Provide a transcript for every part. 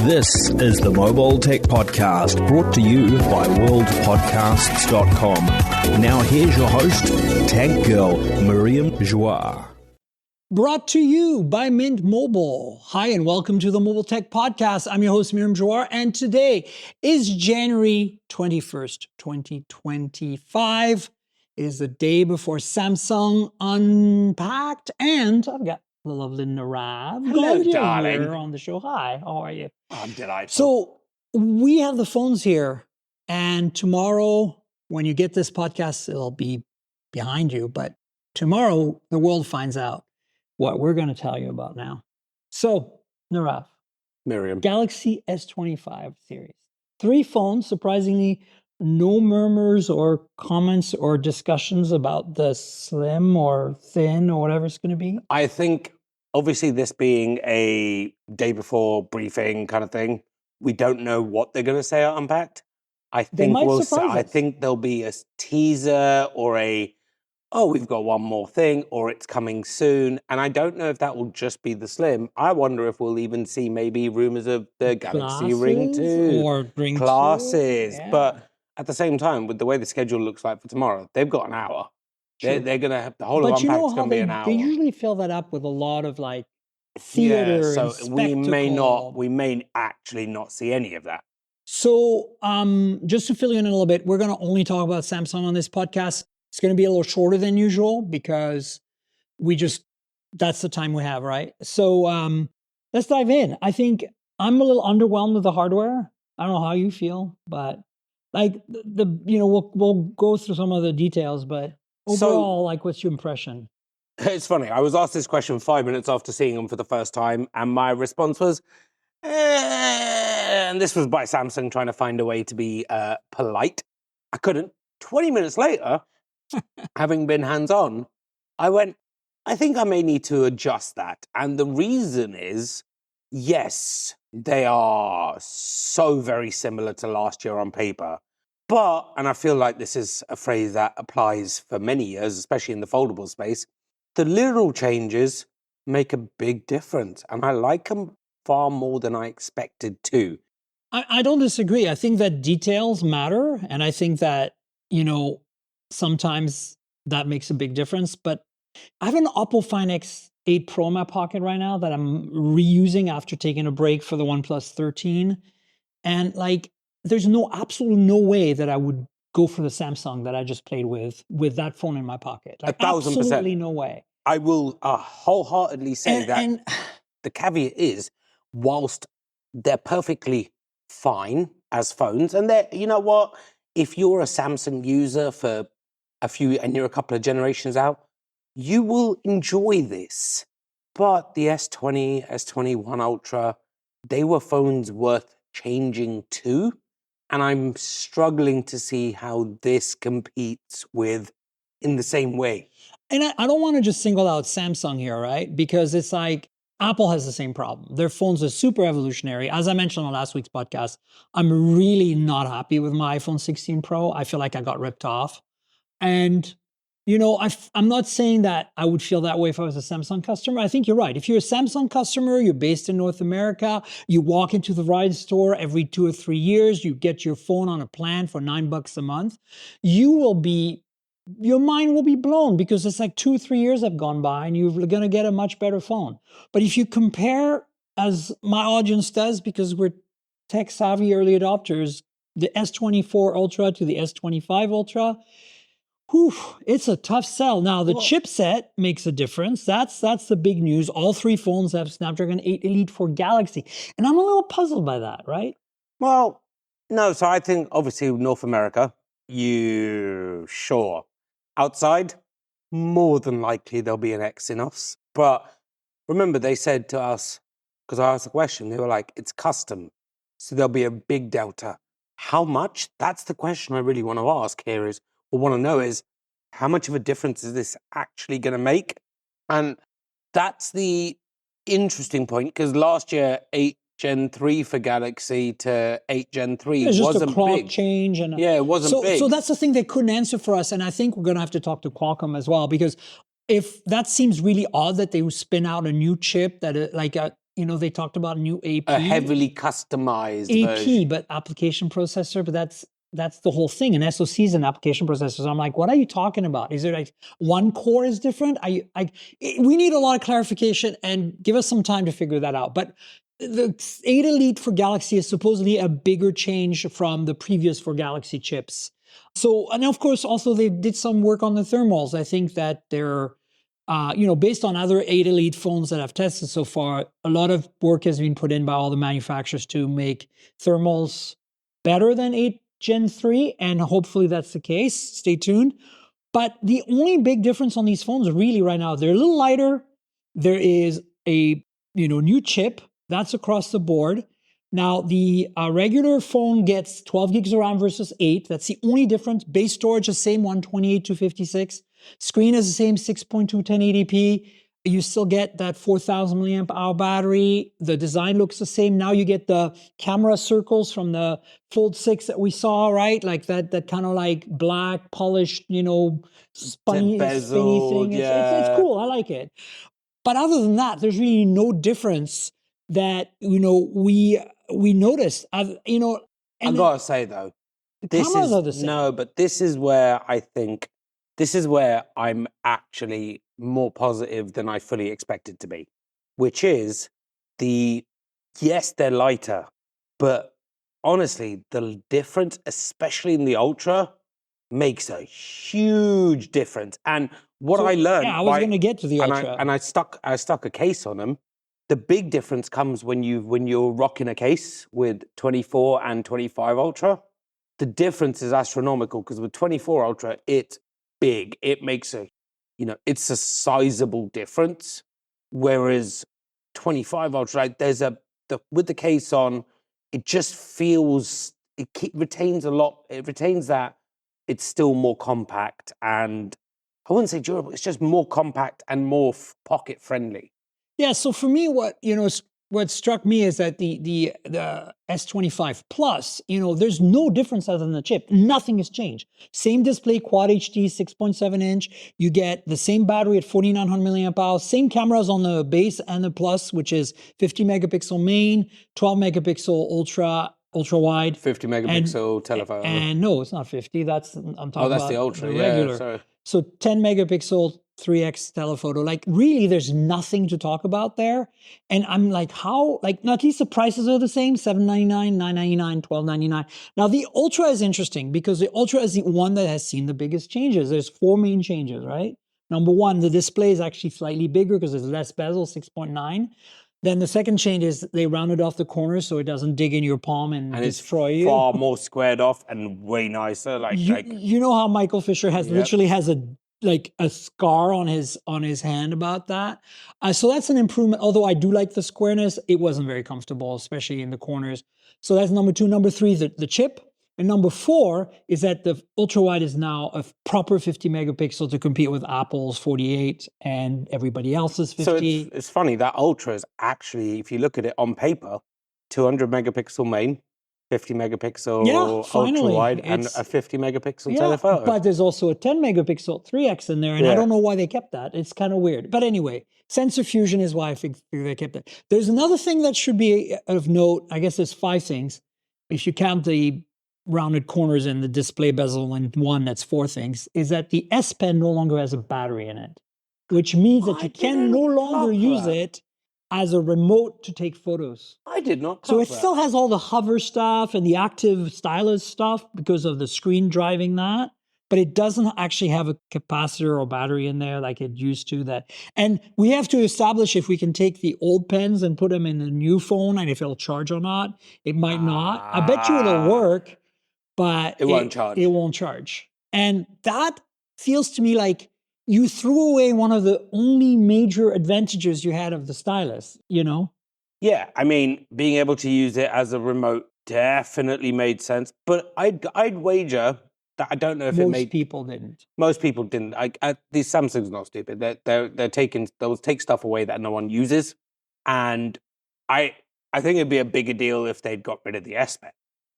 This is the Mobile Tech Podcast, brought to you by worldpodcasts.com. Now here's your host, Tech Girl, Miriam Joie. Brought to you by Mint Mobile. Hi, and welcome to the Mobile Tech Podcast. I'm your host, Miriam Joie, and today is January 21st, 2025. It is the day before Samsung Unpacked, and I've got the lovely Nirave Gondhia here on the show. Hi, how are you? I'm delightful. So we have the phones here, and tomorrow, when you get this podcast, it'll be behind you, but tomorrow the world finds out what we're going to tell you about now. So, Nirave, Miriam. Galaxy S25 series. 3 phones, surprisingly, no murmurs or comments or discussions about the slim or thin or whatever it's going to be. I think, obviously, this being a day before briefing kind of thing, we don't know what they're going to say at Unpacked. I think there'll be a teaser or we've got one more thing, or it's coming soon. And I don't know if that will just be the slim. I wonder if we'll even see maybe rumors of the Galaxy Ring 2. Or Ring 2. Glasses. Yeah. But at the same time, with the way the schedule looks like for tomorrow, they've got an hour. They're going to have the whole of Unpacked is going to be an hour. They usually fill that up with a lot of like theater and spectacle. We may actually not see any of that. So just to fill you in a little bit, we're going to only talk about Samsung on this podcast. It's going to be a little shorter than usual because that's the time we have, right? So let's dive in. I think I'm a little underwhelmed with the hardware. I don't know how you feel, but like we'll go through some of the details, but overall, what's your impression? It's funny. I was asked this question 5 minutes after seeing them for the first time, and my response was, and this was by Samsung trying to find a way to be polite. I couldn't. 20 minutes later, having been hands-on, I went, I think I may need to adjust that. And the reason is, yes, they are so very similar to last year on paper. But, and I feel like this is a phrase that applies for many years, especially in the foldable space, the little changes make a big difference. And I like them far more than I expected to. I don't disagree. I think that details matter. And I think that, sometimes that makes a big difference. But I have an Oppo Find X8 Pro in my pocket right now that I'm reusing after taking a break for the OnePlus 13. And there's absolutely no way that I would go for the Samsung that I just played with that phone in my pocket. 1,000%. Absolutely no way. I will wholeheartedly say that the caveat is, whilst they're perfectly fine as phones, and you know what? If you're a Samsung user for a few, and you're a couple of generations out, you will enjoy this. But the S20, S21 Ultra, they were phones worth changing too. And I'm struggling to see how this competes with in the same way. And I don't want to just single out Samsung here, right? Because it's like Apple has the same problem. Their phones are super evolutionary. As I mentioned on last week's podcast, I'm really not happy with my iPhone 16 Pro. I feel like I got ripped off. And, I'm not saying that I would feel that way if I was a Samsung customer. I think you're right. If you're a Samsung customer, you're based in North America, you walk into the Verizon store every 2 or 3 years, you get your phone on a plan for $9 a month, your mind will be blown because it's like 2 or 3 years have gone by and you're going to get a much better phone. But if you compare, as my audience does, because we're tech savvy early adopters, the S24 Ultra to the S25 Ultra, it's a tough sell. Now, the chipset makes a difference. That's the big news. All 3 phones have Snapdragon 8 Elite for Galaxy. And I'm a little puzzled by that, right? Well, no. So I think, obviously, North America, sure. Outside, more than likely there'll be an Exynos. But remember, they said to us, because I asked the question, they were like, it's custom. So there'll be a big delta. How much? That's the question I really want to ask here want to know is, how much of a difference is this actually going to make? And that's the interesting point, because last year, 8 Gen 3 for Galaxy to 8 Gen 3 wasn't big. It's just a clock big. change. It wasn't big. So that's the thing they couldn't answer for us. And I think we're going to have to talk to Qualcomm as well, because if that seems really odd that they would spin out a new chip that they talked about new AP. A heavily customized AP, version. but application processor, but that's the whole thing. An SoC is an application processor. So I'm like, what are you talking about? Is it like one core is different? We need a lot of clarification and give us some time to figure that out. But the 8 Elite for Galaxy is supposedly a bigger change from the previous for Galaxy chips. So, and of course, also they did some work on the thermals. I think that they're, based on other 8 Elite phones that I've tested so far, a lot of work has been put in by all the manufacturers to make thermals better than 8 Gen 3, and hopefully that's the case. Stay tuned. But the only big difference on these phones really right now, they're a little lighter. There is a new chip. That's across the board. Now, the regular phone gets 12 gigs of RAM versus 8. That's the only difference. Base storage is the same, 128, 256. Screen is the same, 6.2, 1080p. You still get that 4,000 milliamp hour battery. The design looks the same. Now you get the camera circles from the Fold 6 that we saw, right? Like that kind of like black, polished, spinny thing. It's cool. I like it. But other than that, there's really no difference that, we noticed. I gotta say though, the cameras are the same. No, but this is where I'm actually more positive than I fully expected to be, which is yes, they're lighter, but honestly, the difference, especially in the Ultra, makes a huge difference. And what I learned, I was going to get to the Ultra, and I stuck a case on them. The big difference comes when you're rocking a case with 24 and 25 Ultra. The difference is astronomical because with 24 Ultra, it's big. It makes it's a sizable difference. Whereas 25 Ultra, with the case on, it just feels, retains a lot. It retains that it's still more compact, and I wouldn't say durable. It's just more compact and more pocket friendly. Yeah. So for me, what struck me is that the S25 Plus, there's no difference other than the chip. Nothing has changed. Same display, Quad HD, 6.7 inch. You get the same battery at 4,900 milliamp hours. Same cameras on the base and the Plus, which is 50 megapixel main, 12 megapixel ultra wide, 50 megapixel telephoto. And no, it's not 50. I'm talking about. That's the Ultra, the regular. Yeah, sorry. So 10 megapixel 3x telephoto. Like really, there's nothing to talk about there. And I'm like, how? Like, at least the prices are the same: $799, $999, $1299. Now the Ultra is interesting because the Ultra is the one that has seen the biggest changes. There's 4 main changes, right? Number one, the display is actually slightly bigger because there's less bezel, 6.9. Then the second change is they rounded off the corners so it doesn't dig in your palm and destroy you. It's far more squared off and way nicer. You know how Michael Fisher literally has a scar on his hand about that. So that's an improvement. Although I do like the squareness, it wasn't very comfortable, especially in the corners. So that's number 2. Number 3, the chip. And number 4 is that the ultra wide is now a proper 50 megapixel to compete with Apple's 48 and everybody else's 50. So it's funny, that Ultra is actually, if you look at it on paper, 200 megapixel main, 50 megapixel ultra wide, and a 50 megapixel telephoto. But there's also a 10 megapixel 3x in there, and I don't know why they kept that. It's kind of weird. But anyway, sensor fusion is why I think they kept it. There's another thing that should be of note. I guess there's 5 things. If you count the rounded corners and the display bezel and one, that's 4 things, is that the S Pen no longer has a battery in it, which means that you can no longer use it as a remote to take photos. I did not. So it still has all the hover stuff and the active stylus stuff because of the screen driving that, but it doesn't actually have a capacitor or battery in there like it used to. And we have to establish if we can take the old pens and put them in the new phone and if it'll charge or not. It might not. I bet you it'll work, but it won't charge. It won't charge. And that feels to me like you threw away one of the only major advantages you had of the stylus, Yeah, I mean, being able to use it as a remote definitely made sense. But I'd wager that I don't know if most people didn't. Most people didn't. These Samsung's not stupid. They'll take stuff away that no one uses, and I think it'd be a bigger deal if they'd got rid of the S Pen.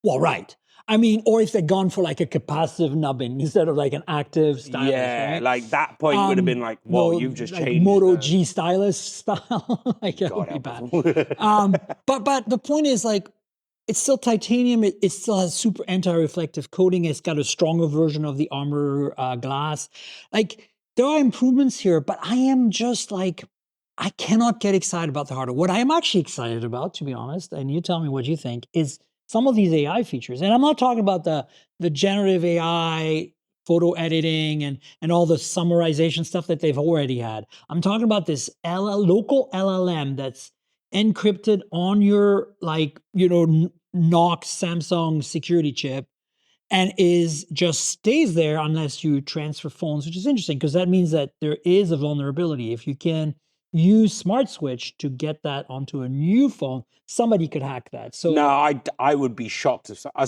Well, right. I mean, or if they'd gone for like a capacitive nubbing instead of like an active stylus, Yeah, right? like that point would have been like, whoa, No, you've just like changed Moto the... G stylus style. Like that would God be help bad. us. But the point is like, it's still titanium. It still has super anti-reflective coating. It's got a stronger version of the armor glass. Like there are improvements here, but I am just like, I cannot get excited about the hardware. What I am actually excited about, to be honest, and you tell me what you think, is some of these AI features. And I'm not talking about the generative AI photo editing and all the summarization stuff that they've already had. I'm talking about this local LLM that's encrypted on your like Knox Samsung security chip and is just stays there unless you transfer phones, which is interesting because that means that there is a vulnerability. If you can use Smart Switch to get that onto a new phone, somebody could hack that. So No, I would be shocked if so. I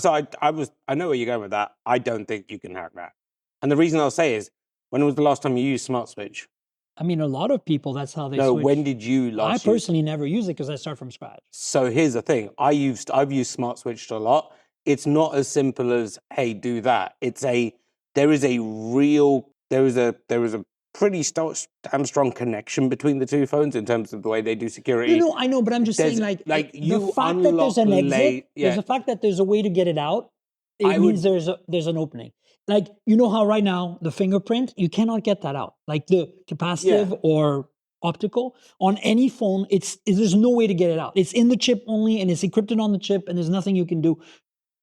know where you're going with that. I don't think you can hack that. And the reason I'll say is, when was the last time you used Smart Switch? I mean, a lot of people, that's how they No, switch. when did you I last use? personally never use it because I start from scratch. So here's the thing. I've used Smart Switch a lot. It's not as simple as, hey, do that. There is a pretty damn strong connection between the two phones in terms of the way they do security. No, I know, but I'm just saying, like the fact that there's an exit, there's the fact that there's a way to get it out. It means there's an opening. Like, you know how right now the fingerprint, you cannot get that out. Like the capacitive or optical on any phone, there's no way to get it out. It's in the chip only, and it's encrypted on the chip, and there's nothing you can do.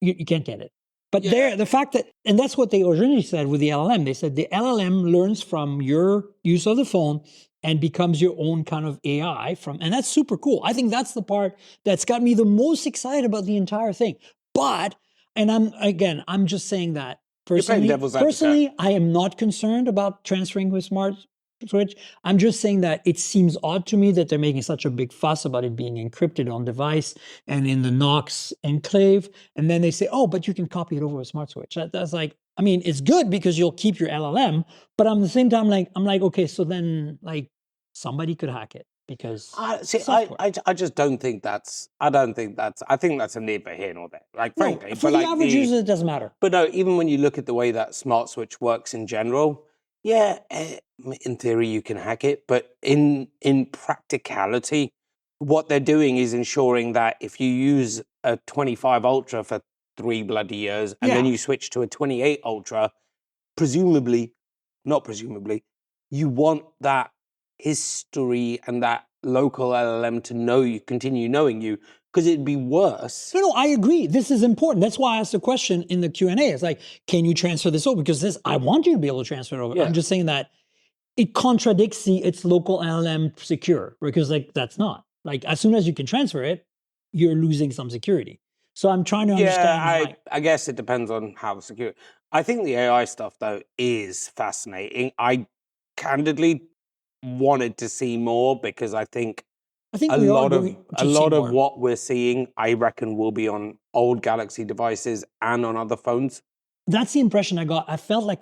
You can't get it. But the fact that, and that's what they originally said with the LLM. They said the LLM learns from your use of the phone and becomes your own kind of AI and that's super cool. I think that's the part that's got me the most excited about the entire thing. But, and I'm just saying that personally, I am not concerned about transferring with Smart Switch. I'm just saying that it seems odd to me that they're making such a big fuss about it being encrypted on device and in the Knox enclave. And then they say, oh, but you can copy it over with Smart Switch. That's like, I mean, it's good because you'll keep your LLM, but at the same time, I'm like, okay, so then like somebody could hack it because I just don't think I think that's a neither here nor there. Like, frankly, for the average user, it doesn't matter. But no, even when you look at the way that Smart Switch works in general, yeah, in theory you can hack it, but in practicality, what they're doing is ensuring that if you use a 25 Ultra for 3 bloody years and then you switch to a 28 Ultra, not presumably, you want that history and that local LLM to continue knowing you, because it'd be worse. No, I agree. This is important. That's why I asked the question in the Q&A. It's like, can you transfer this over? Because I want you to be able to transfer it over. Yeah. I'm just saying that it contradicts its local LLM secure, because like that's not. Like as soon as you can transfer it, you're losing some security. So I'm trying to understand. I guess it depends on how secure. I think the AI stuff though is fascinating. I candidly wanted to see more because I think a lot of what we're seeing, I reckon, will be on old Galaxy devices and on other phones. That's the impression I got. I felt like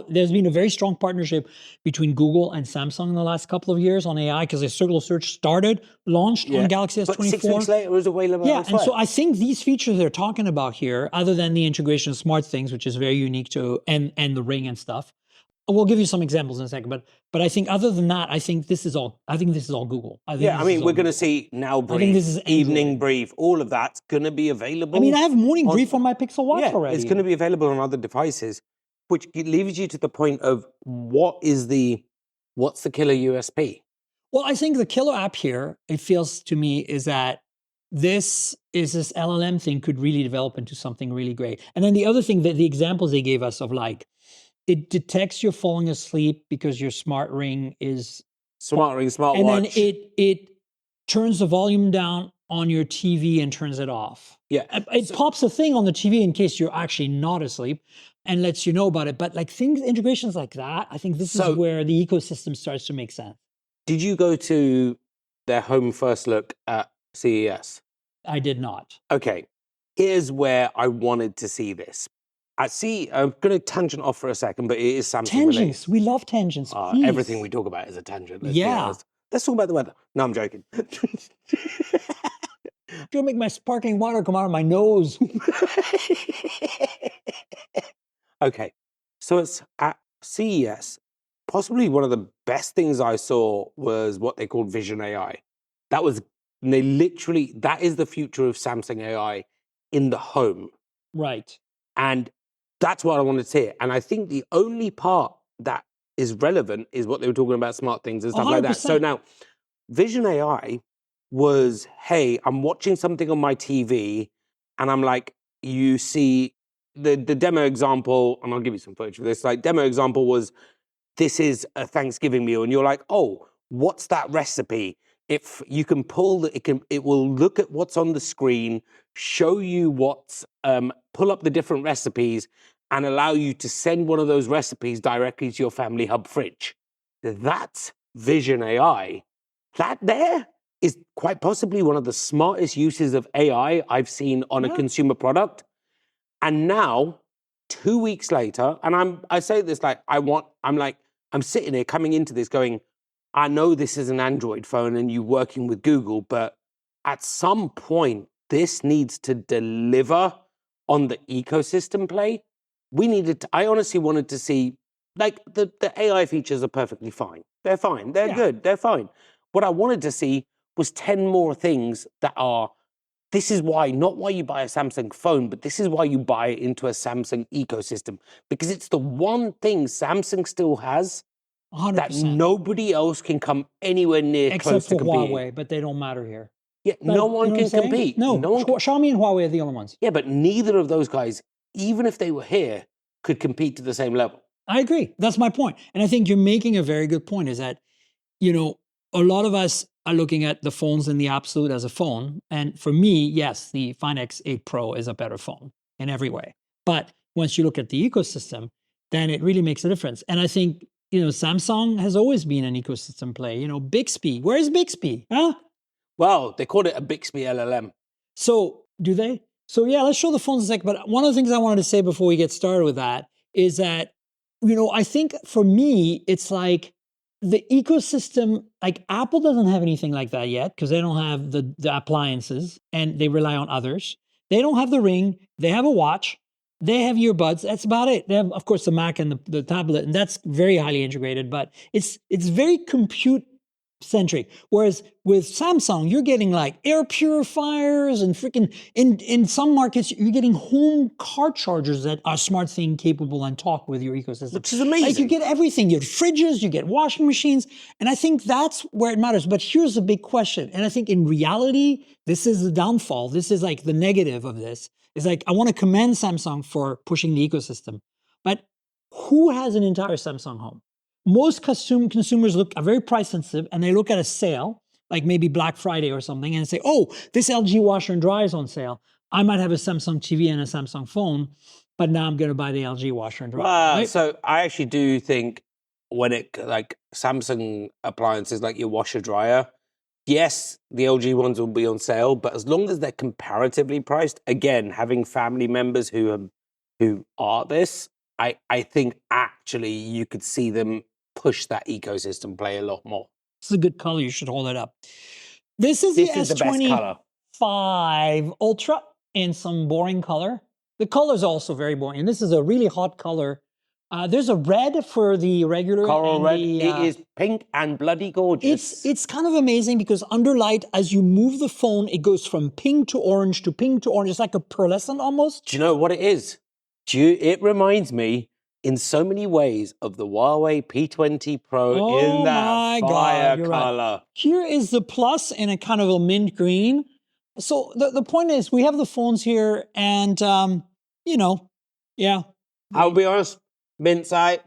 there's been a very strong partnership between Google and Samsung in the last couple of years on AI, because the Circle Search launched on Galaxy S25. But 6 weeks later, it was available. Yeah, and so I think these features they're talking about here, other than the integration of smart things, which is very unique to, and the Ring and stuff, we'll give you some examples in a second, but I think other than that, I think this is all Google. We're going to see Now Brief, Evening Brief, all of that's going to be available. I mean, I have Morning Brief on my Pixel Watch already. It's going to be available on other devices, which leaves you to the point of what's the killer USP? Well, I think the killer app here, it feels to me, is that this LLM thing could really develop into something really great. And then the other thing, that the examples they gave us of like, it detects you're falling asleep because your smart ring is smartwatch, and then it turns the volume down on your TV and turns it off. Yeah, it pops a thing on the TV in case you're actually not asleep and lets you know about it. But like integrations like that, I think this is where the ecosystem starts to make sense. Did you go to their home first look at CES? I did not. Okay, here's where I wanted to see this. I'm going to tangent off for a second, but it is Samsung tangents. We love tangents. Everything we talk about is a tangent. Let's talk about the weather. No, I'm joking. Don't make my sparkling water come out of my nose. Okay, so it's at CES. Possibly one of the best things I saw was what they called Vision AI. That was, they literally, that is the future of Samsung AI in the home. Right. And that's what I wanted to say. And I think the only part that is relevant is what they were talking about, smart things and stuff like that. So 100%. now, Vision AI was, hey, I'm watching something on my TV, and I'm like, you see the demo example, and I'll give you some footage for this. Like, demo example was, this is a Thanksgiving meal, and you're like, oh, what's that recipe? If you can pull it will look at what's on the screen, show you what's, pull up the different recipes, and allow you to send one of those recipes directly to your family hub fridge. That's Vision AI. That there is quite possibly one of the smartest uses of AI I've seen on a consumer product. And now, 2 weeks later, and I say this like I'm sitting here coming into this going, I know this is an Android phone and you working with Google, but at some point, this needs to deliver on the ecosystem play. I honestly wanted to see, like, the AI features are perfectly fine. They're fine. They're good. They're fine. What I wanted to see was 10 more things that are, this is why, not why you buy a Samsung phone, but this is why you buy it into a Samsung ecosystem. Because it's the one thing Samsung still has 100%. that nobody else can come anywhere near close to Except for competing. Huawei, but they don't matter here. Yeah, But, no one can compete. No, one can... Xiaomi and Huawei are the only ones. Yeah, but neither of those guys, even if they were here, could compete to the same level. I agree. That's my point. And I think you're making a very good point, is that, you know, a lot of us are looking at the phones in the absolute as a phone. And for me, yes, the Find X8 Pro is a better phone in every way. But once you look at the ecosystem, then it really makes a difference. And I think, you know, Samsung has always been an ecosystem play. You know, Bixby, where is Bixby? Huh? Well, they called it a Bixby LLM. So do they? So yeah, let's show the phones in a sec. But one of the things I wanted to say before we get started with that is that, you know, I think for me, it's like the ecosystem, like Apple doesn't have anything like that yet because they don't have the appliances and they rely on others. They don't have the Ring. They have a watch. They have earbuds. That's about it. They have, of course, the Mac and the tablet, and that's very highly integrated, but it's very compute centric. Whereas with Samsung, you're getting like air purifiers and freaking, in some markets, you're getting home car chargers that are smart thing capable and talk with your ecosystem. Which is amazing. Like you get everything, you get fridges, you get washing machines. And I think that's where it matters. But here's the big question. And I think in reality, this is the downfall. This is like the negative of this. It's like, I want to commend Samsung for pushing the ecosystem. But who has an entire Samsung home? Most consumers are very price sensitive and they look at a sale, like maybe Black Friday or something, and say, oh, this LG washer and dryer is on sale. I might have a Samsung TV and a Samsung phone, but now I'm going to buy the LG washer and dryer. Right? So I actually do think when it, like Samsung appliances, like your washer dryer, yes, the LG ones will be on sale, but as long as they're comparatively priced, again, having family members who are this, I think actually you could see them push that ecosystem play a lot more. It's a good color. You should hold it up. This is the S25 Ultra in some boring color. The color is also very boring. And this is a really hot color. There's a red for the regular. Coral red. It is pink and bloody gorgeous. It's kind of amazing because under light, as you move the phone, it goes from pink to orange to pink to orange. It's like a pearlescent almost. Do you know what it is? It reminds me in so many ways of the Huawei P20 Pro in that fire color. Right. Here is the Plus in a kind of a mint green. So the point is, we have the phones here, and you know, yeah. I'll be honest, mint side,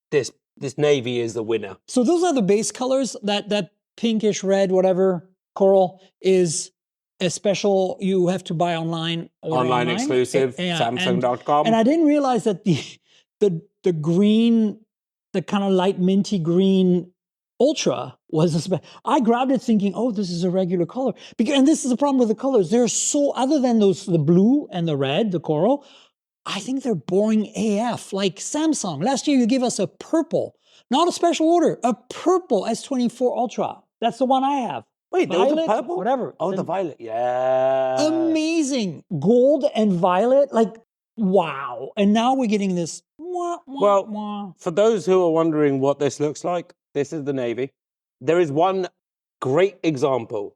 this navy is the winner. So those are the base colors. That pinkish red, whatever coral is a special you have to buy online. Online exclusive, Samsung.com. And I didn't realize that the green, the kind of light minty green Ultra was I grabbed it thinking, oh, this is a regular color. And this is the problem with the colors. They're so, other than the blue and the red, the coral, I think they're boring AF. Like Samsung. Last year you gave us a purple, not a special order, a purple S24 Ultra. That's the one I have. Wait, there was a violet, purple? whatever. Oh, the violet. Yeah. Amazing. Gold and violet, like, wow. And now we're getting this. Wah, wah, Well, wah. for those who are wondering what this looks like, this is the navy. There is one great example.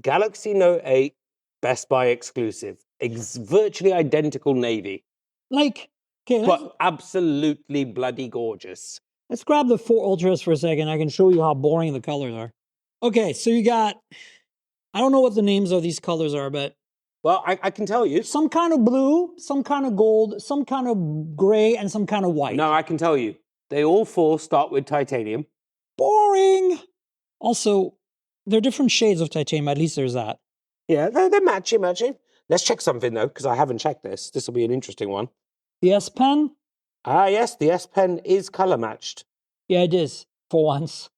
Galaxy Note 8, Best Buy exclusive. Virtually identical navy, Like, okay, but absolutely bloody gorgeous. let's grab the 4 Ultras for a second. I can show you how boring the colors are. Okay, so you got, I don't know what the names of these colors are, but Well, I can tell you. some kind of blue, some kind of gold, some kind of gray, and some kind of white. No, I can tell you. They all 4 start with titanium. Boring. Also, they're different shades of titanium. At least there's that. Yeah, they're matching. Let's check something, though, because I haven't checked this. This will be an interesting one. The S Pen? Ah, yes, the S Pen is color matched. Yeah, it is, for once.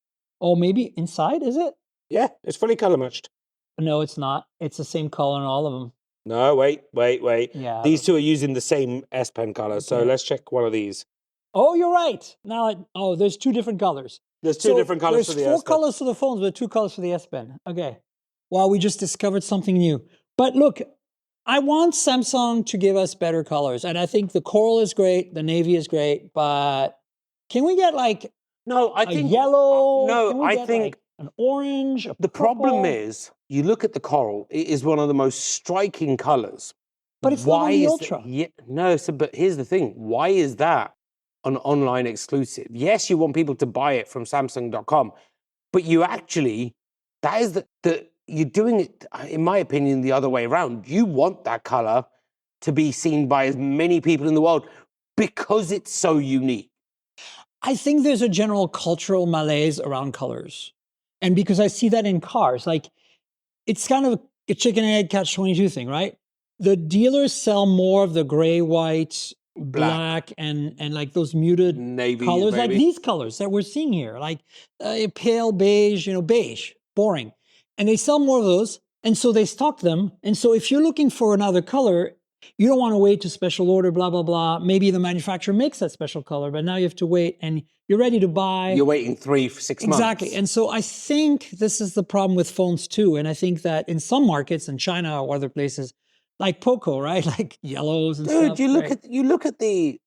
Oh, maybe inside, is it? Yeah, it's fully color matched. No, it's not. It's the same color in all of them. No, wait. Yeah. These two are using the same S Pen color, so Okay. let's check one of these. Oh, you're right. Now, there's 2 different colors. There's 2 different colors for the There's 4 S Pen. colors for the phones, but 2 colors for the S Pen. Okay. Wow, we just discovered something new. But look, I want Samsung to give us better colors. And I think the coral is great, the navy is great, but can we get like No, I a think yellow? no, Can we I get, think like, an orange, a the problem purple? is you look at the coral, it is one of the most striking colors. But it's not on the is Ultra. Yeah, no, so but here's the thing. Why is that an online exclusive? Yes, you want people to buy it from Samsung.com, but you actually, that is the you're doing it, in my opinion, the other way around. You want that color to be seen by as many people in the world because it's so unique. I think there's a general cultural malaise around colors. And because I see that in cars, like it's kind of a chicken and egg catch 22 thing, right? The dealers sell more of the gray, white, black, and like those muted Navy, colors, like baby. these colors that we're seeing here, like pale beige, beige, boring. And they sell more of those. And so they stock them. And so if you're looking for another color, you don't want to wait to special order, blah, blah, blah. Maybe the manufacturer makes that special color, but now you have to wait and you're ready to buy. You're waiting 6 months. Exactly. And so I think this is the problem with phones too. And I think that in some markets, in China or other places, like Poco, right? Like yellows and stuff. Dude, you look at the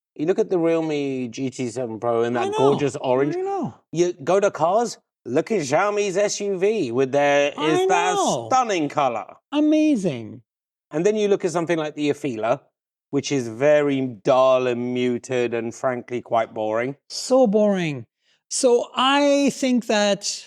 Realme GT7 Pro in that gorgeous orange. I know. You go to cars, look at Xiaomi's SUV with that stunning color. Amazing. And then you look at something like the Afila, which is very dull and muted and frankly quite boring. So boring. So I think that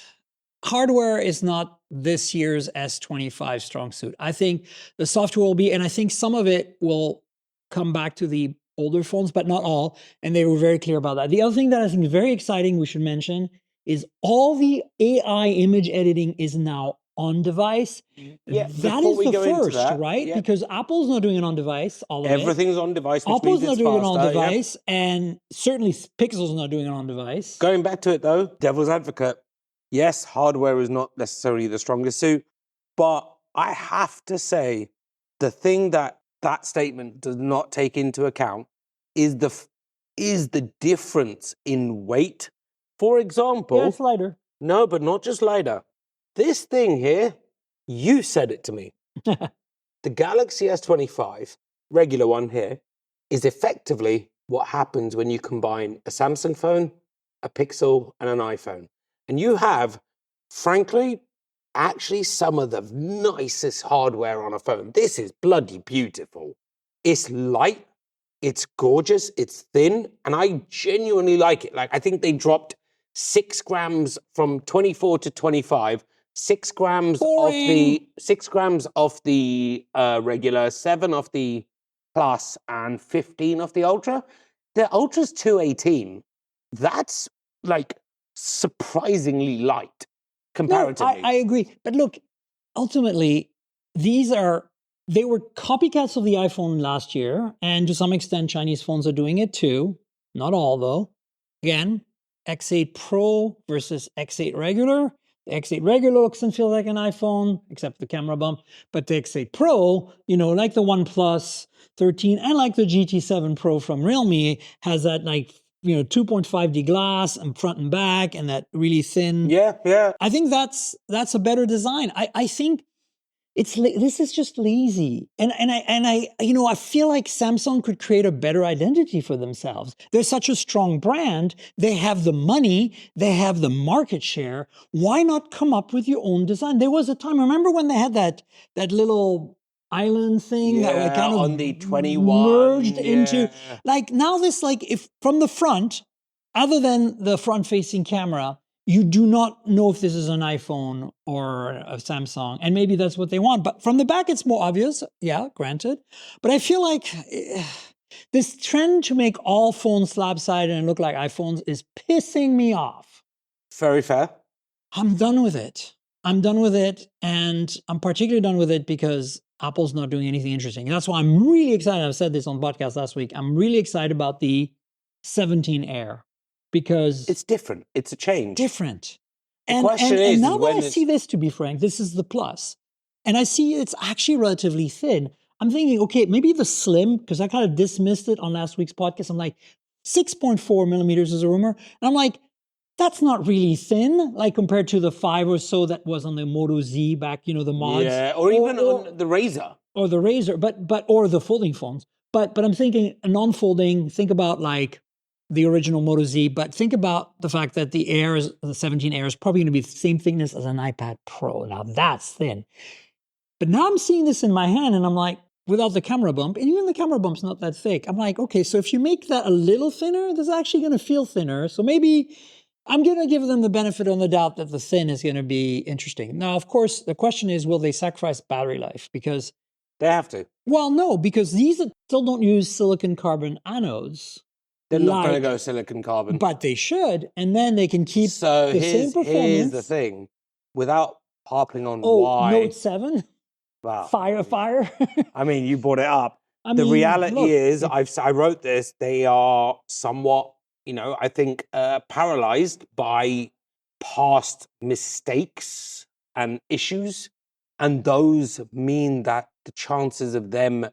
hardware is not this year's S25 strong suit. I think the software will be, and I think some of it will come back to the older phones, but not all. And they were very clear about that. The other thing that I think is very exciting, we should mention, is all the AI image editing is now on device. Yeah, that is the first, right? Yeah. Because Apple's not doing it on device. All of Everything's on device, which Apple's means not it's doing faster. it on device, and certainly Pixel's not doing it on device. Going back to it though, devil's advocate. Yes, hardware is not necessarily the strongest suit, but I have to say the thing that statement does not take into account is the difference in weight. For example, Yeah, it's lighter. no, but not just lighter. This thing here, you said it to me. The Galaxy S25, regular one here, is effectively what happens when you combine a Samsung phone, a Pixel, and an iPhone. And you have, frankly, actually some of the nicest hardware on a phone. This is bloody beautiful. It's light, it's gorgeous, it's thin, and I genuinely like it. Like, I think they dropped 6 grams from 24 to 25, 6 grams Boring. off the regular, 7 off the Plus, and 15 off the Ultra. The Ultra's 218. That's like surprisingly light comparatively. No, I agree. But look, ultimately, they were copycats of the iPhone last year, and to some extent, Chinese phones are doing it too. Not all, though. Again, X8 Pro versus X8 regular. The X8 regular looks and feels like an iPhone, except the camera bump. But the X8 Pro, like the OnePlus 13 and like the GT7 Pro from Realme, has that like 2.5D glass and front and back and that really thin. Yeah. I think that's a better design. I think this is just lazy. And I feel like Samsung could create a better identity for themselves. They're such a strong brand. They have the money. They have the market share. Why not come up with your own design? There was a time, remember when they had that little island thing that like kind of on the 21 merged into like now this like if from the front, other than the front facing camera, you do not know if this is an iPhone or a Samsung, and maybe that's what they want. But from the back, it's more obvious. Yeah, granted. But I feel like this trend to make all phones slab-sided and look like iPhones is pissing me off. Very fair. I'm done with it. And I'm particularly done with it because Apple's not doing anything interesting. And that's why I'm really excited. I've said this on the podcast last week. I'm really excited about the 17 Air. Because it's different. It's a change. Different. The question is now that I see this, to be frank, this is the plus. And I see it's actually relatively thin. I'm thinking, okay, maybe the slim, because I kind of dismissed it on last week's podcast. I'm like, 6.4 millimeters is a rumor. And I'm like, that's not really thin, like compared to the 5 or so that was on the Moto Z back, the mods. Yeah, or even on the Razr. Or the Razr, or the folding phones. But I'm thinking a non-folding, think about like the original Moto Z, but think about the fact that the 17 Air is probably going to be the same thickness as an iPad Pro. Now that's thin. But now I'm seeing this in my hand and I'm like, without the camera bump, and even the camera bump's not that thick. I'm like, okay, so if you make that a little thinner, that's actually going to feel thinner. So maybe I'm going to give them the benefit of the doubt that the thin is going to be interesting. Now, of course, the question is, will they sacrifice battery life? Because they have to. Well, no, because these still don't use silicon carbon anodes. They're not going to go silicon carbon. But they should, and then they can keep the same performance. Here's the thing. Without harping on why... Note 7? Wow. Fire. I mean, you brought it up. The reality is, I wrote this, they are somewhat, I think, paralyzed by past mistakes and issues. And those mean that the chances of them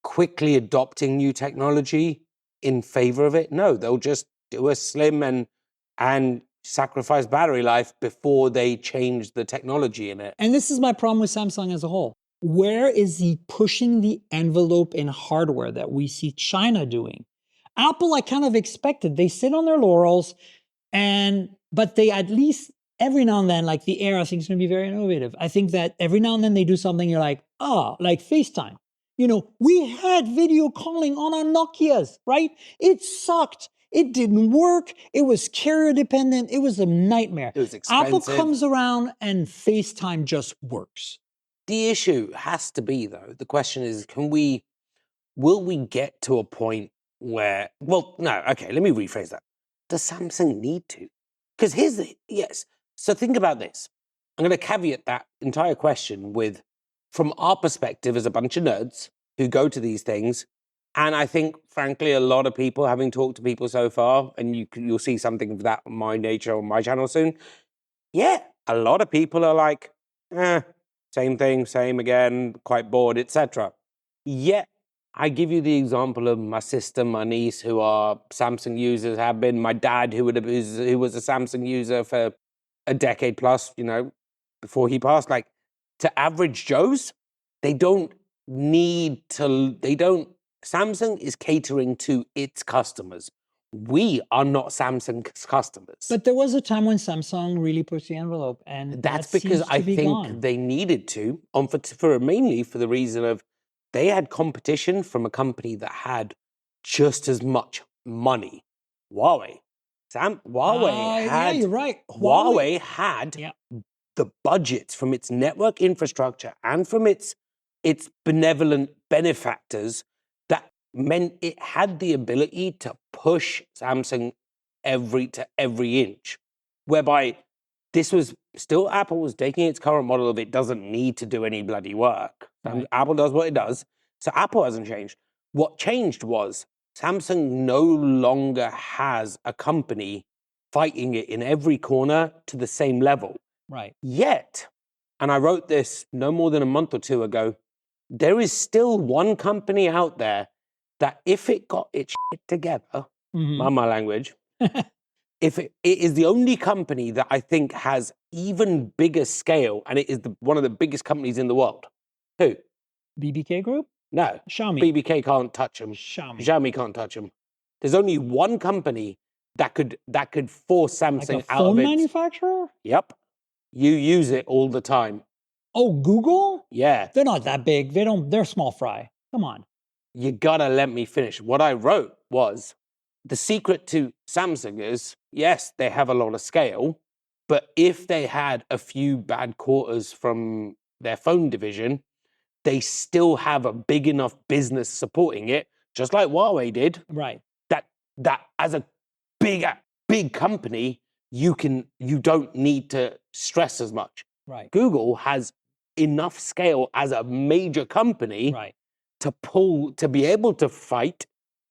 quickly adopting new technology in favor of it, no, they'll just do a slim and sacrifice battery life before they change the technology in it. And this is my problem with Samsung as a whole. Where is he pushing the envelope in hardware that we see China doing? Apple, I kind of expected. They sit on their laurels, but they at least every now and then, like the Air, I think is going to be very innovative. I think that every now and then they do something, you're like, like FaceTime. We had video calling on our Nokias, right? It sucked. It didn't work. It was carrier dependent. It was a nightmare. It was expensive. Apple comes around and FaceTime just works. The issue has to be, though, the question is, will we get to a point where, let me rephrase that. Does Samsung need to? Because yes. So think about this. I'm going to caveat that entire question with, from our perspective as a bunch of nerds who go to these things, and I think, frankly, a lot of people, having talked to people so far, and you'll see something of that on my nature on my channel soon, a lot of people are like, same thing, same again, quite bored, etc. Yet, I give you the example of my sister, my niece, who are Samsung users, have been, my dad, who was a Samsung user for a decade plus, before he passed. Like, to average Joes, Samsung is catering to its customers. We are not Samsung's customers. But there was a time when Samsung really pushed the envelope, and that's because I think they needed to, mainly for the reason of they had competition from a company that had just as much money. Huawei. You're right. Huawei had the budgets from its network infrastructure and from its benevolent benefactors that meant it had the ability to push Samsung to every inch, whereby this was still Apple was taking its current model of it doesn't need to do any bloody work. Right. Apple does what it does, so Apple hasn't changed. What changed was Samsung no longer has a company fighting it in every corner to the same level. Right. Yet, and I wrote this no more than a month or two ago, there is still one company out there that if it got its shit together, mind my language, if it is the only company that I think has even bigger scale, and it is one of the biggest companies in the world. Who? BBK Group? No. Xiaomi. BBK can't touch them. Xiaomi Can't touch them. There's only one company that could force Samsung like a out phone of it. manufacturer? Yep. You use it all the time. Oh, Google? Yeah. They're not that big. They're small fry. Come on. You gotta let me finish. What I wrote was, the secret to Samsung is, yes, they have a lot of scale, but if they had a few bad quarters from their phone division, they still have a big enough business supporting it, just like Huawei did. Right. That as a big company, you don't need to stress as much. Right. Google has enough scale as a major company Right. to be able to fight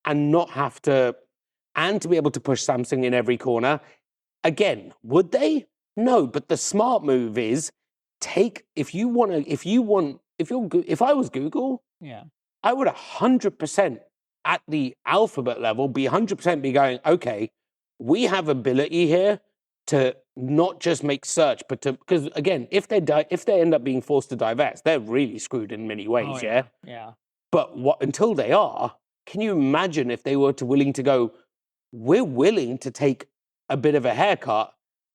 and not have to, and to be able to push Samsung in every corner. Again, would they? No, but the smart move is if I was Google, Yeah. I would 100% at the alphabet level be 100% be going, okay, we have ability here to not just make search, but because again, if they end up being forced to divest, they're really screwed in many ways, Oh, yeah. Yeah. But until they are, can you imagine if they were willing to go, we're willing to take a bit of a haircut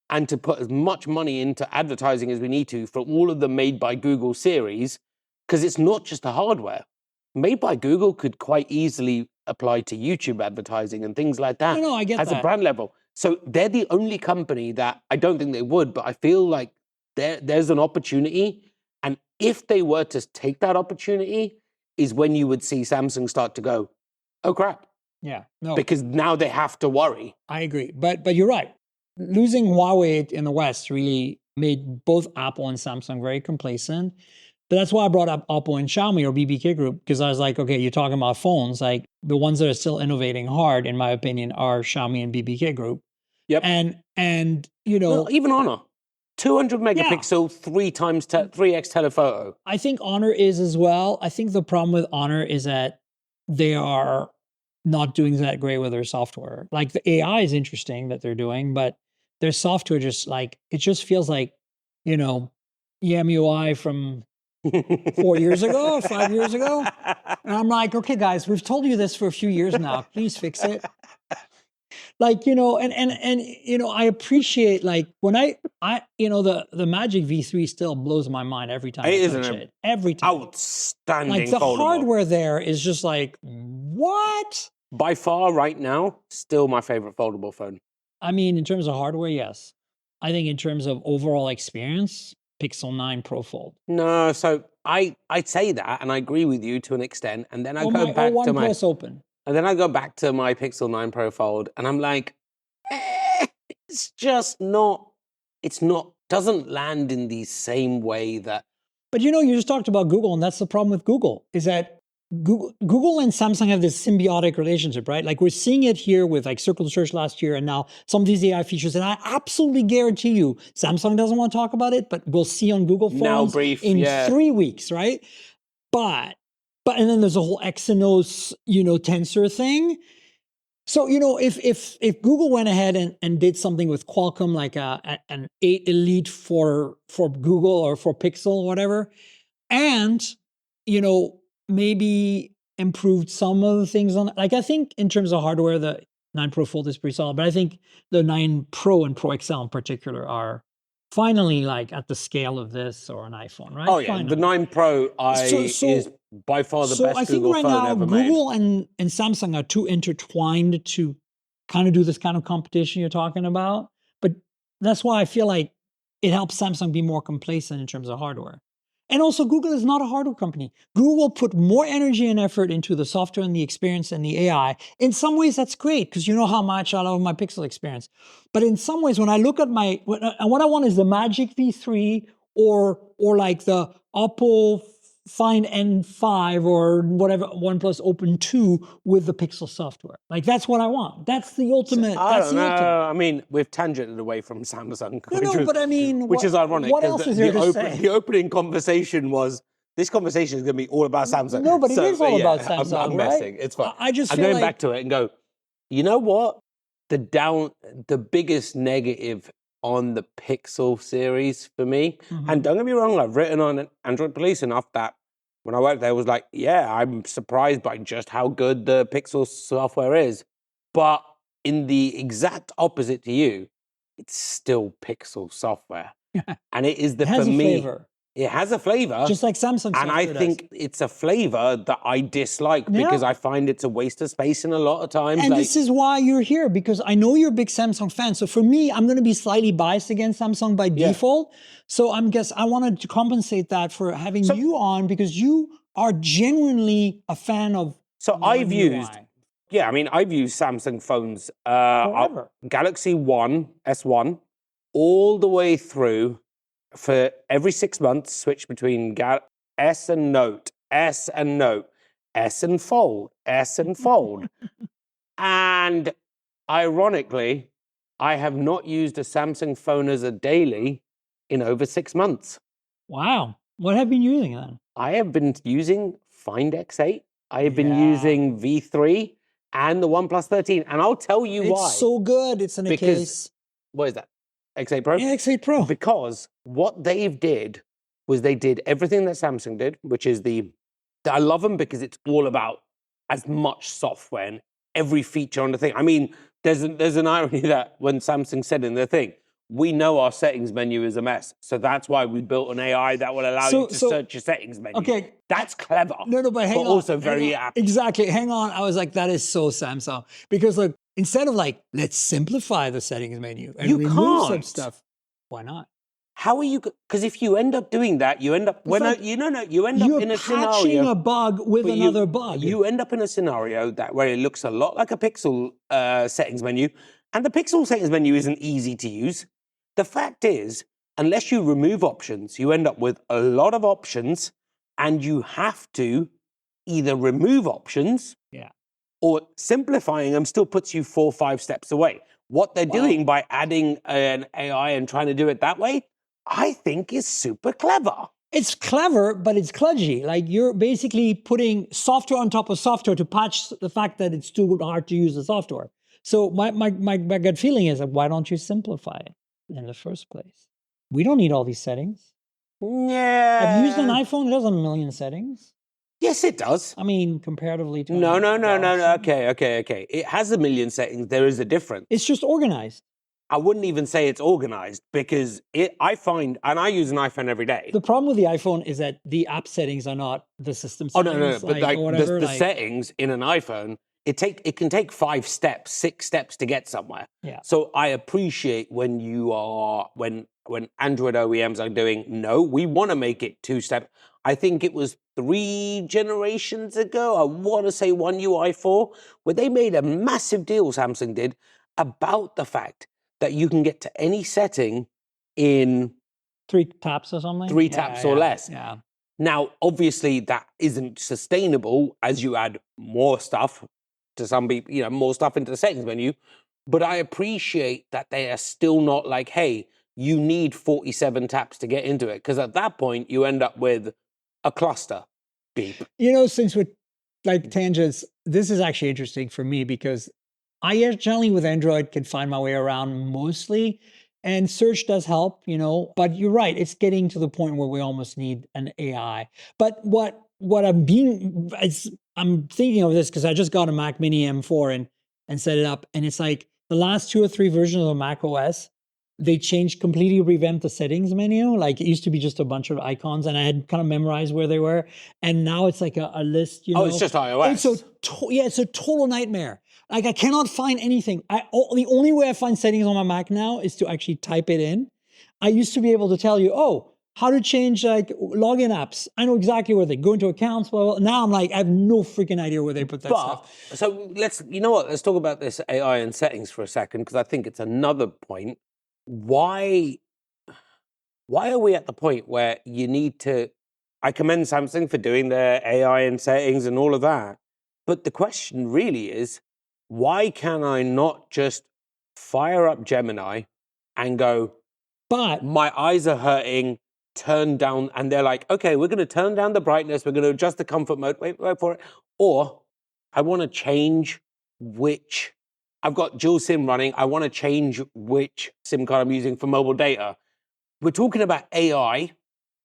and to put as much money into advertising as we need to for all of the Made by Google series, because it's not just the hardware. Made by Google could quite easily apply to YouTube advertising and things like that. No, I get as that. a brand level. So they're the only company that I don't think they would, but I feel like there's an opportunity. And if they were to take that opportunity, is when you would see Samsung start to go, oh crap. Yeah. No. Because now they have to worry. I agree. But you're right. Losing Huawei in the West really made both Apple and Samsung very complacent. But that's why I brought up Oppo and Xiaomi or BBK Group, because I was like, okay, you're talking about phones. Like the ones that are still innovating hard, in my opinion, are Xiaomi and BBK Group. Yep. And you know, well, even Honor, 200 megapixel, 3x telephoto. I think Honor is as well. I think the problem with Honor is that they are not doing that great with their software. Like the AI is interesting that they're doing, but their software just it just feels like, EMUI from 4 years ago, 5 years ago. And I'm like, okay, guys, we've told you this for a few years now. Please fix it. I appreciate when the Magic V3 still blows my mind every time I touch it. Every time. Outstanding. The foldable. hardware there is just what? By far, right now, still my favorite foldable phone. I mean, in terms of hardware, yes. I think in terms of overall experience, Pixel 9 Pro Fold. No, so I'd say that, and I agree with you to an extent, and then I go back to my OnePlus Open. And then I go back to my Pixel 9 Pro Fold, and I'm like, it's just not. Doesn't land in the same way that. But you just talked about Google, and that's the problem with Google, is that Google and Samsung have this symbiotic relationship, right? Like we're seeing it here with Circle to Search last year, and now some of these AI features. And I absolutely guarantee you, Samsung doesn't want to talk about it, but we'll see on Google phones in 3 weeks, right? But and then there's a whole Exynos, tensor thing. So, if Google went ahead and did something with Qualcomm, like an 8 Elite for Google or for Pixel or whatever, and, maybe improved some of the things on it. I think in terms of hardware, the 9 Pro Fold is pretty solid, but I think the 9 Pro and Pro XL in particular are finally at the scale of this or an iPhone, right? Oh yeah, finally. The 9 Pro is by far the best Google phone ever made. So I think right now Google and Samsung are too intertwined to kind of do this kind of competition you're talking about. But that's why I feel like it helps Samsung be more complacent in terms of hardware. And also, Google is not a hardware company. Google will put more energy and effort into the software and the experience and the AI. In some ways, that's great, because you know how much I love my Pixel experience. But in some ways, when I look at what I want is the Magic V3 or the Oppo Find N5 or whatever, OnePlus Open 2 with the Pixel software. That's what I want. That's the ultimate. I don't know. I mean, we've tangented away from Samsung. Which is ironic. What else is there to say? The opening conversation was, this conversation is going to be all about Samsung. No, but it is all about Samsung, I'm right? messing. It's fine. I just I'm feel going back to it and go, You know what? The biggest negative on the Pixel series for me, and don't get me wrong, I've written on Android Police enough that when I worked there, I was like, yeah, I'm surprised by just how good the Pixel software is. But in the exact opposite to you, it's still Pixel software. And it is It has for a me, flavor, it has a flavor. just like Samsung And I software think it's a flavor that I dislike because Yeah. I find it's a waste of space in a lot of times. And like, this is why you're here, because I know you're a big Samsung fan. So for me, I'm going to be slightly biased against Samsung by default. So I wanted to compensate that for having you on, because you are genuinely a fan of. So I've One used, UI. yeah, I mean, I've used Samsung phones, Forever. Galaxy S1, all the way through for every 6 months, switch between S and Note, S and Note, S and Fold, S and Fold. And ironically, I have not used a Samsung phone as a daily in over 6 months. Wow. What have you been using then? I have been using Find X8. I have been Yeah. using V3 and the OnePlus 13. And I'll tell you why. It's so good. It's in a case. What is that? X8 Pro? Yeah, X8 Pro. Because what they've did was they did everything that Samsung did, which is I love them because it's all about as much software and every feature on the thing. I mean, there's an irony that when Samsung said in their thing, we know our settings menu is a mess. So that's why we built an AI that will allow you to search your settings menu. Okay. That's clever. No, but hang on. Also very apt. Exactly. Hang on. I was like, that is so Samsung. Because look, instead of like, let's simplify the settings menu and remove some stuff, why not? How are you? Because if you end up doing that, you end up you end up in a scenario. You're patching a bug with another bug. You end up in a scenario where it looks a lot like a Pixel settings menu, and the Pixel settings menu isn't easy to use. The fact is, unless you remove options, you end up with a lot of options, and you have to either remove options, or simplifying them still puts you 4 or 5 steps away. What they're doing by adding an AI and trying to do it that way, I think is super clever. It's clever, but it's kludgy. Like you're basically putting software on top of software to patch the fact that it's too hard to use the software. So my gut feeling is, why don't you simplify it in the first place? We don't need all these settings. Yeah. Have you used an iPhone? It has a million settings. Yes, it does. I mean, comparatively to... No. Okay. It has a million settings. There is a difference. It's just organized. I wouldn't even say it's organized because I find, and I use an iPhone every day. The problem with the iPhone is that the app settings are not the system Oh, settings. no. But the settings in an iPhone, it can take 5 steps, 6 steps to get somewhere. Yeah. So I appreciate when Android OEMs are doing, no, we want to make it 2 steps. I think it was 3 generations ago, I want to say One UI 4, where they made a massive deal, Samsung did, about the fact that you can get to any setting in 3 taps or something? 3 taps or less. Yeah. Now, obviously, that isn't sustainable as you add more stuff to some people, more stuff into the settings menu. But I appreciate that they are still not like, hey, you need 47 taps to get into it. Because at that point, you end up with a cluster. Beep. Since we're like tangents, this is actually interesting for me because I generally with Android can find my way around mostly, and search does help, but you're right, it's getting to the point where we almost need an AI. But what I'm thinking of this because I just got a Mac Mini M4 and set it up, and it's like the last 2 or 3 versions of Mac OS, they completely revamped the settings menu. Like it used to be just a bunch of icons and I had kind of memorized where they were. And now it's like a list, Oh, it's just iOS. It's a total nightmare. Like I cannot find anything. The only way I find settings on my Mac now is to actually type it in. I used to be able to tell you, how to change like login apps. I know exactly where they go into accounts. Well, now I'm like, I have no freaking idea where they put that stuff. So let's talk about this AI and settings for a second, because I think it's another point. Why are we at the point where you need to, I commend Samsung for doing their AI and settings and all of that. But the question really is, why can I not just fire up Gemini and go, but my eyes are hurting, turn down, and they're like, okay, we're going to turn down the brightness, we're going to adjust the comfort mode, wait for it. Or I want to change which I've got dual SIM running. I want to change which SIM card I'm using for mobile data. We're talking about AI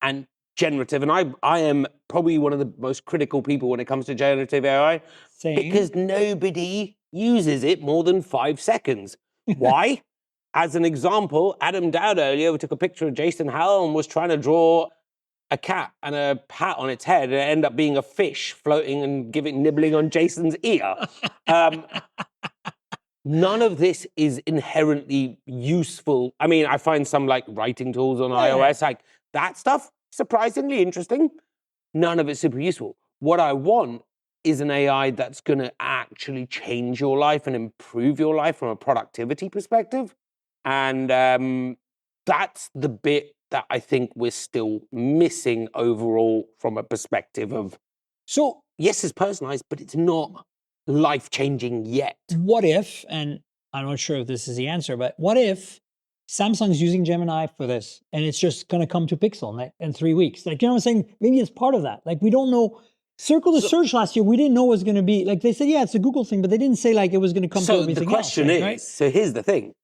and generative, and I am probably one of the most critical people when it comes to generative AI. Same. Because nobody uses it more than 5 seconds. Why? As an example, Adam Dowd earlier, we took a picture of Jason Howell and was trying to draw a cat and a hat on its head, and it ended up being a fish floating and nibbling on Jason's ear. None of this is inherently useful. I mean, I find some like writing tools on iOS, like that stuff, surprisingly interesting. None of it's super useful. What I want is an AI that's going to actually change your life and improve your life from a productivity perspective. And that's the bit that I think we're still missing overall from a perspective of, so yes, it's personalized, but it's not life-changing yet. What if, and I'm not sure if this is the answer, but what if Samsung's using Gemini for this and it's just going to come to Pixel in 3 weeks? Like, you know what I'm saying? Maybe it's part of that. Like, we don't know. Circle the Search last year, we didn't know it was going to be, like they said, yeah, it's a Google thing, but they didn't say like it was going to come to everything else. So the question is, right? So here's the thing.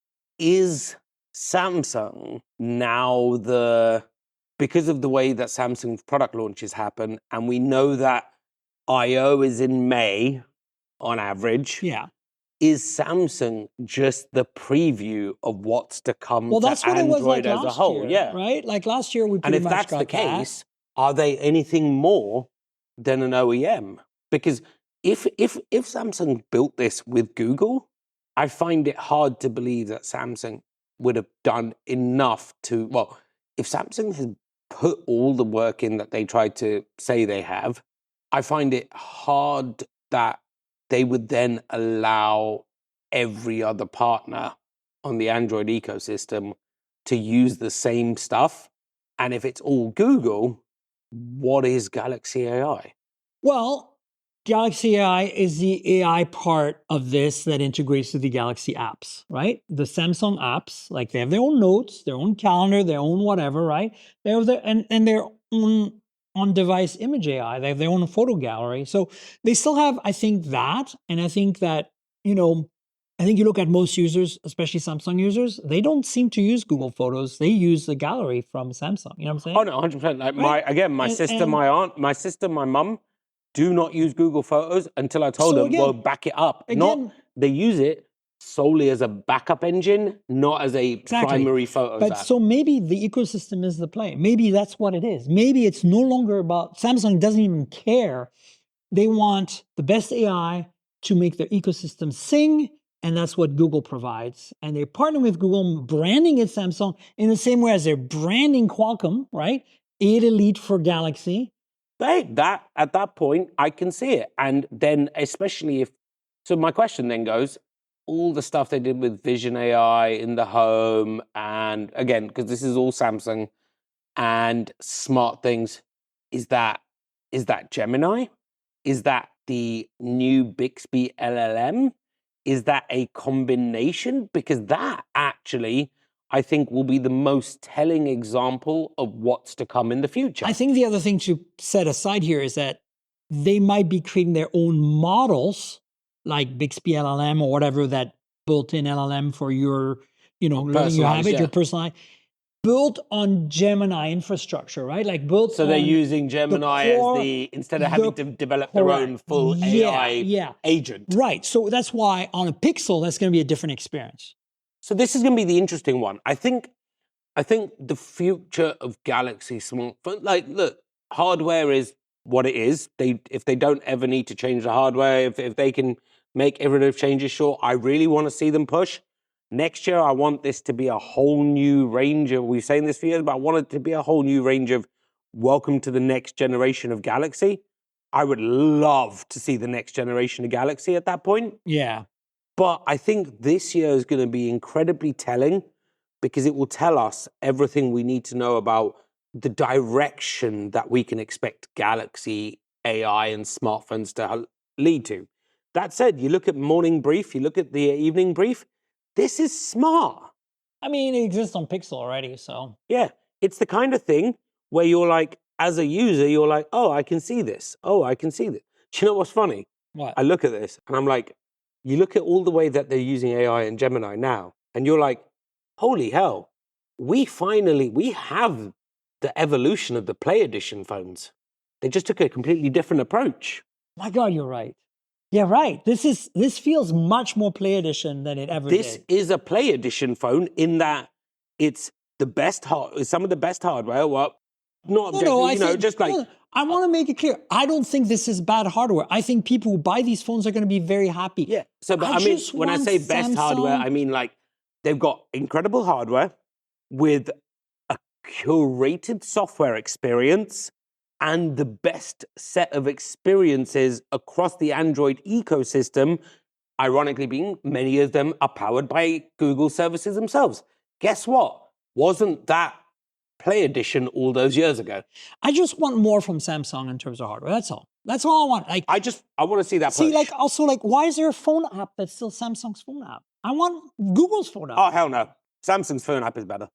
Is Samsung now because of the way that Samsung's product launches happen, and we know that I/O is in May on average. Yeah. Is Samsung just the preview of what's to come Well, that's to what Android it was like as a last whole? year, Yeah. right? Like last year, we pretty And if much that's got the case, are they anything more than an OEM? Because if Samsung built this with Google, I find it hard to believe that Samsung would have done enough to, well, if Samsung has put all the work in that they tried to say they have, I find it hard that they would then allow every other partner on the Android ecosystem to use the same stuff. And if it's all Google, what is Galaxy AI? Well, Galaxy AI is the AI part of this that integrates to the Galaxy apps, right? The Samsung apps, like they have their own notes, their own calendar, their own whatever, right? They have and their own on-device image AI. They have their own photo gallery. So they still have, I think, that. And I think that, I think you look at most users, especially Samsung users, they don't seem to use Google Photos. They use the gallery from Samsung. You know what I'm saying? Oh, no, 100%. Like Right. my sister, my aunt, my mum do not use Google Photos until I told them, well, back it up. They use it solely as a backup engine, not as a primary photos But app. so maybe the ecosystem is the play. Maybe that's what it is. Maybe it's no longer about, Samsung doesn't even care. They want the best AI to make their ecosystem sing, and that's what Google provides. And they're partnering with Google, branding it Samsung in the same way as they're branding Qualcomm, right? 8 Elite for Galaxy. Hey, at that point, I can see it. And then especially so my question then goes, all the stuff they did with Vision AI in the home, and again, because this is all Samsung and smart things, is that Gemini? Is that the new Bixby LLM? Is that a combination? Because that actually, I think, will be the most telling example of what's to come in the future. I think the other thing to set aside here is that they might be creating their own models, like Bixby LLM or whatever, that built-in LLM for your, letting you have it, your personalized, built on Gemini infrastructure, right? Like built. So they're using Gemini as instead of having to develop their own full AI agent. Right. So that's why on a Pixel, that's going to be a different experience. So this is going to be the interesting one. I think the future of Galaxy smartphone, like, look, hardware is what it is. If they don't ever need to change the hardware, if they can make iterative changes, sure. I really want to see them push. Next year, I want this to be a whole new range of, we've saying this for years, but I want it to be a whole new range of welcome to the next generation of Galaxy. I would love to see the next generation of Galaxy at that point. Yeah. But I think this year is going to be incredibly telling because it will tell us everything we need to know about the direction that we can expect Galaxy AI and smartphones to lead to. That said, you look at morning brief, you look at the evening brief, this is smart. I mean, it exists on Pixel already, so. Yeah, it's the kind of thing where you're like, as a user, you're like, oh, I can see this. Oh, I can see this. Do you know what's funny? What? I look at this and I'm like, you look at all the way that they're using AI and Gemini now, and you're like, holy hell, we have the evolution of the Play Edition phones. They just took a completely different approach. My God, you're right. Yeah, right. This feels much more Play Edition than it ever did. This is a Play Edition phone in that it's some of the best hardware. Well, not objectively, I want to make it clear. I don't think this is bad hardware. I think people who buy these phones are going to be very happy. Yeah. So, but I mean, when I say best hardware, I mean like they've got incredible hardware with a curated software experience and the best set of experiences across the Android ecosystem, ironically being many of them are powered by Google services themselves. Guess what? Wasn't that Play Edition all those years ago? I just want more from Samsung in terms of hardware. That's all. That's all I want. Like, I want to see that push. See, why is there a phone app that's still Samsung's phone app? I want Google's phone app. Oh, hell no. Samsung's phone app is better.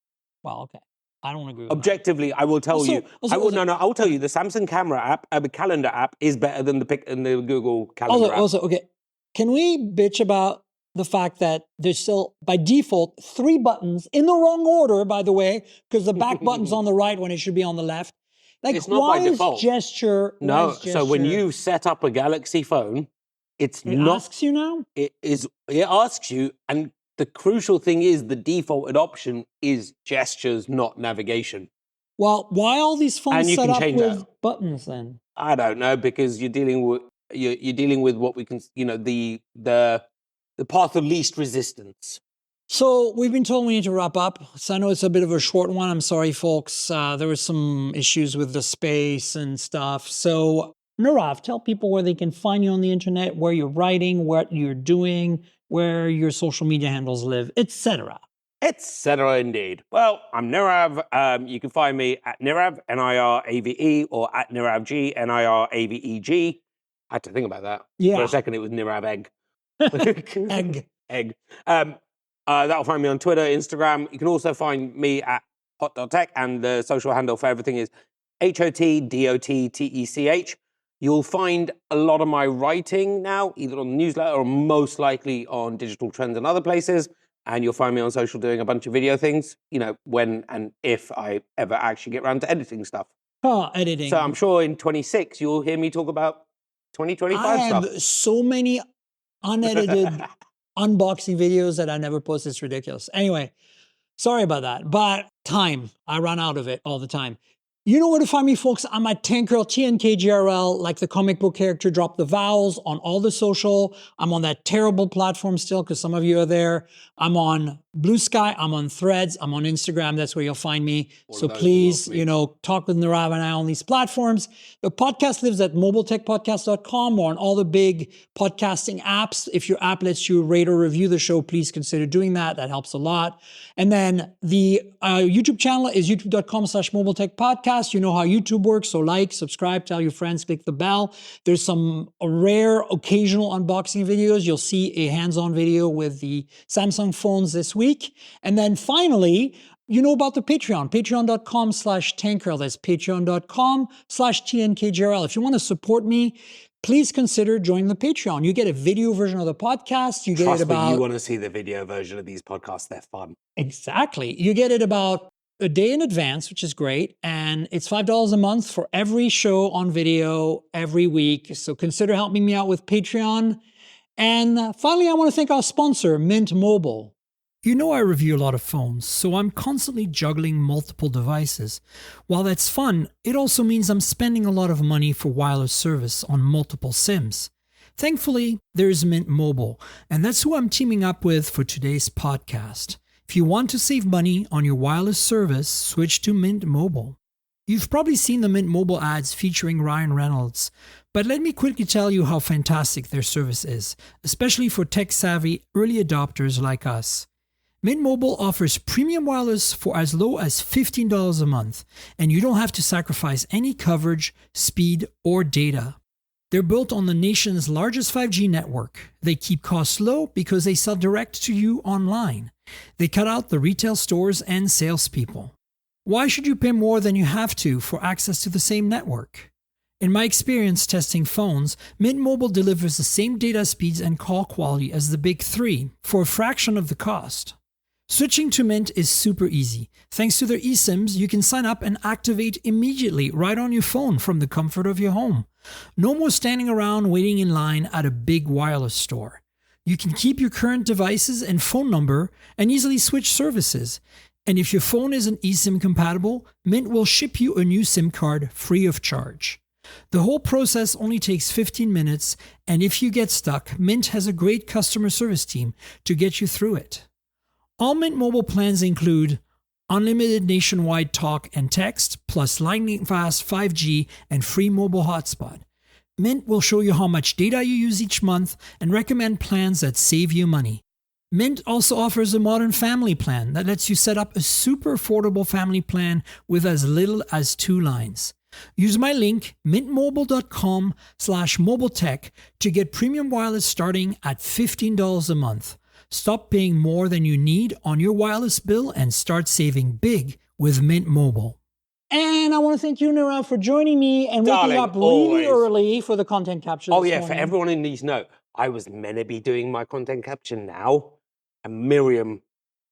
Well, okay. I don't agree with Objectively, that. I will tell you. I will tell you the Samsung camera app, the calendar app, is better than the Google calendar app. Also, okay. Can we bitch about the fact that there's still, by default, 3 buttons in the wrong order, by the way, because the back button's on the right when it should be on the left. Like, it's not by default. Gesture? No. So when you set up a Galaxy phone, it asks you now? It asks you, and the crucial thing is the default option is gestures, not navigation. Well, why all these phones set up with that. buttons then? I don't know, because you're dealing with what we can, the path of least resistance. So we've been told we need to wrap up. So I know it's a bit of a short one. I'm sorry, folks. There were some issues with the space and stuff. So Nirav, tell people where they can find you on the internet, where you're writing, what you're doing, where your social media handles live, etc. Etc. indeed. Well, I'm Nirav. You can find me at Nirav, Nirave, or at NiravG, Niraveg. I had to think about that. Yeah. For a second, it was Nirav Egg. Egg. That'll find me on Twitter, Instagram. You can also find me at hot.tech, and the social handle for everything is HOTDOTTECH. You'll find a lot of my writing now, either on the newsletter or most likely on Digital Trends and other places. And you'll find me on social doing a bunch of video things, when and if I ever actually get around to editing stuff. Oh, editing. So I'm sure in 26, you'll hear me talk about 2025 stuff. I have so many unedited unboxing videos that I never post. It's ridiculous. Anyway, sorry about that. But time, I run out of it all the time. You know where to find me, folks. I'm at Tankgirl, TNKGRL, like the comic book character, drop the vowels on all the social. I'm on that terrible platform still because some of you are there. I'm on Blue Sky, I'm on Threads, I'm on Instagram. That's where you'll find me. So please, talk with Nirav and I on these platforms. The podcast lives at mobiletechpodcast.com or on all the big podcasting apps. If your app lets you rate or review the show, please consider doing that. That helps a lot. And then the YouTube channel is youtube.com/mobiletechpodcast. You know how YouTube works. So like, subscribe, tell your friends, click the bell. There's some rare occasional unboxing videos. You'll see a hands-on video with the Samsung phones this week. And then finally, you know about the Patreon, patreon.com/Tankgirl. That's patreon.com/TNKGRL. If you want to support me, please consider joining the Patreon. You get a video version of the podcast. You get Trust it about... me, you want to see the video version of these podcasts. They're fun. Exactly. You get it about a day in advance, which is great. And it's $5 a month for every show on video every week. So consider helping me out with Patreon. And finally, I want to thank our sponsor, Mint Mobile. You know I review a lot of phones, so I'm constantly juggling multiple devices. While that's fun, it also means I'm spending a lot of money for wireless service on multiple SIMs. Thankfully, there's Mint Mobile, and that's who I'm teaming up with for today's podcast. If you want to save money on your wireless service, switch to Mint Mobile. You've probably seen the Mint Mobile ads featuring Ryan Reynolds, but let me quickly tell you how fantastic their service is, especially for tech-savvy early adopters like us. Mint Mobile offers premium wireless for as low as $15 a month, and you don't have to sacrifice any coverage, speed, or data. They're built on the nation's largest 5G network. They keep costs low because they sell direct to you online. They cut out the retail stores and salespeople. Why should you pay more than you have to for access to the same network? In my experience testing phones, Mint Mobile delivers the same data speeds and call quality as the big three for a fraction of the cost. Switching to Mint is super easy. Thanks to their eSIMs, you can sign up and activate immediately right on your phone from the comfort of your home. No more standing around waiting in line at a big wireless store. You can keep your current devices and phone number and easily switch services. And if your phone isn't eSIM compatible, Mint will ship you a new SIM card free of charge. The whole process only takes 15 minutes, and if you get stuck, Mint has a great customer service team to get you through it. All Mint Mobile plans include unlimited nationwide talk and text, plus lightning-fast 5G and free mobile hotspot. Mint will show you how much data you use each month and recommend plans that save you money. Mint also offers a modern family plan that lets you set up a super affordable family plan with as little as 2 lines. Use my link, mintmobile.com/mobiletech, to get premium wireless starting at $15 a month. Stop paying more than you need on your wireless bill and start saving big with Mint Mobile. And I want to thank you, Nirave, for joining me and waking up really early for the content capture this morning. For everyone who needs to know, I was meant to be doing my content capture now, and Miriam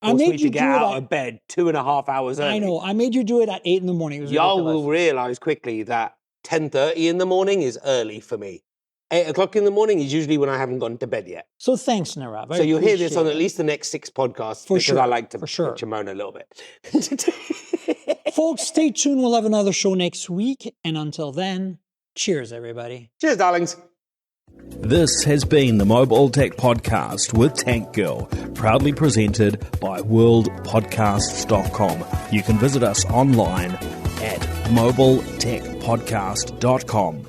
forced me to get out of bed 2.5 hours early. I know. I made you do it at 8 in the morning. Y'all will realize quickly that 10:30 in the morning is early for me. 8 o'clock in the morning is usually when I haven't gone to bed yet. So thanks, Nirave. So you'll hear this on at least the next 6 podcasts because I like to bitch and moan a little bit. Folks, stay tuned. We'll have another show next week. And until then, cheers, everybody. Cheers, darlings. This has been the Mobile Tech Podcast with Tank Girl, proudly presented by worldpodcasts.com. You can visit us online at mobiletechpodcast.com.